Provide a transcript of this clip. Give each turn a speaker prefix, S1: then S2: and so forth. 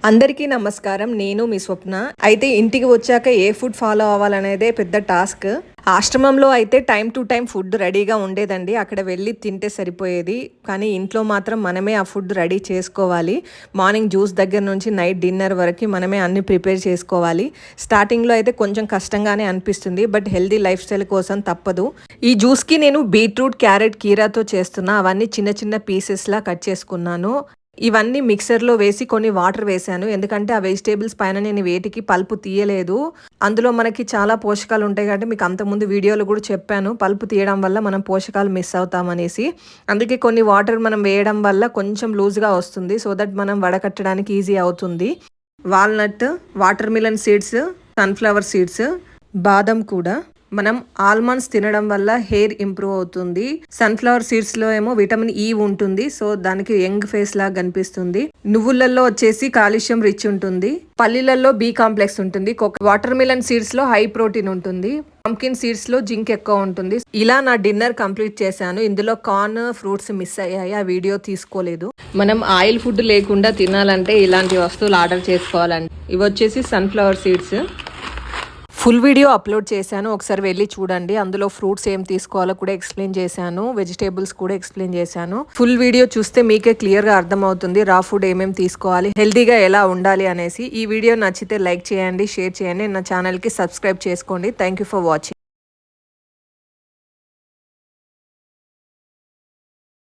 S1: అందరికీ నమస్కారం. నేను మీ స్వప్న. అయితే ఇంటికి వచ్చాక ఏ ఫుడ్ ఫాలో అవ్వాలనేదే పెద్ద టాస్క్. ఆశ్రమంలో అయితే టైం టు టైం ఫుడ్ రెడీగా ఉండేదండి. అక్కడ వెళ్ళి తింటే సరిపోయేది. కానీ ఇంట్లో మాత్రం మనమే ఆ ఫుడ్ రెడీ చేసుకోవాలి. మార్నింగ్ జ్యూస్ దగ్గర నుంచి నైట్ డిన్నర్ వరకు మనమే అన్ని ప్రిపేర్ చేసుకోవాలి. స్టార్టింగ్లో అయితే కొంచెం కష్టంగానే అనిపిస్తుంది. బట్ హెల్దీ లైఫ్ స్టైల్ కోసం తప్పదు. ఈ జ్యూస్కి నేను బీట్రూట్, క్యారెట్, కీరాతో చేస్తున్నా. అవన్నీ చిన్న చిన్న పీసెస్లా కట్ చేసుకున్నాను. ఇవన్నీ మిక్సర్లో వేసి కొన్ని వాటర్ వేసాను. ఎందుకంటే ఆ వెజిటేబుల్స్ పైన నేను వేటికి పల్పు తీయలేదు. అందులో మనకి చాలా పోషకాలు ఉంటాయి కాబట్టి మీకు అంతకుముందు వీడియోలో కూడా చెప్పాను. పల్పు తీయడం వల్ల మనం పోషకాలు మిస్ అవుతామనేసి. అందుకే కొన్ని వాటర్ మనం వేయడం వల్ల కొంచెం లూజ్గా వస్తుంది. సో దట్ మనం వడకట్టడానికి ఈజీ అవుతుంది. Walnut, water melon seeds, sunflower seeds, బాదం కూడా. మనం ఆల్మండ్స్ తినడం వల్ల హెయిర్ ఇంప్రూవ్ అవుతుంది. సన్ఫ్లవర్ సీడ్స్ లో ఏమో విటమిన్ ఈ ఉంటుంది. సో దానికి యంగ్ ఫేస్ లాగా కనిపిస్తుంది. నువ్వులలో వచ్చేసి కాల్షియం రిచ్ ఉంటుంది. పల్లీలలో బి కాంప్లెక్స్ ఉంటుంది. వాటర్ మిలన్ సీడ్స్ లో హై ప్రోటీన్ ఉంటుంది. పంకిన్ సీడ్స్ లో జింక్ ఎక్కువ ఉంటుంది. ఇలా నా డిన్నర్ కంప్లీట్ చేశాను. ఇందులో కార్న్, ఫ్రూట్స్ మిస్ అయ్యాయి. ఆ వీడియో తీసుకోలేదు. మనం ఆయిల్ ఫుడ్ లేకుండా తినాలంటే ఇలాంటి వస్తువులు ఆర్డర్ చేసుకోవాలండి. ఇవి వచ్చేసి sunflower seeds. Full video upload చేశాను, ఒకసారి వెళ్ళి చూడండి. అందులో ఫ్రూట్స్ ఏం తీసుకోవాలో కూడా ఎక్స్ప్లెయిన్ చేశాను, వెజిటేబుల్స్ కూడా ఎక్స్ప్లెయిన్ చేశాను. ఫుల్ వీడియో చూస్తే మీకే క్లియర్గా అర్థమవుతుంది రా ఫుడ్ ఏమేమి తీసుకోవాలి, హెల్తీగా ఎలా ఉండాలి అనేసి. ఈ వీడియో నచ్చితే లైక్ చేయండి, షేర్ చేయండి, నా ఛానల్కి సబ్స్క్రైబ్ చేసుకోండి. Thank you for watching.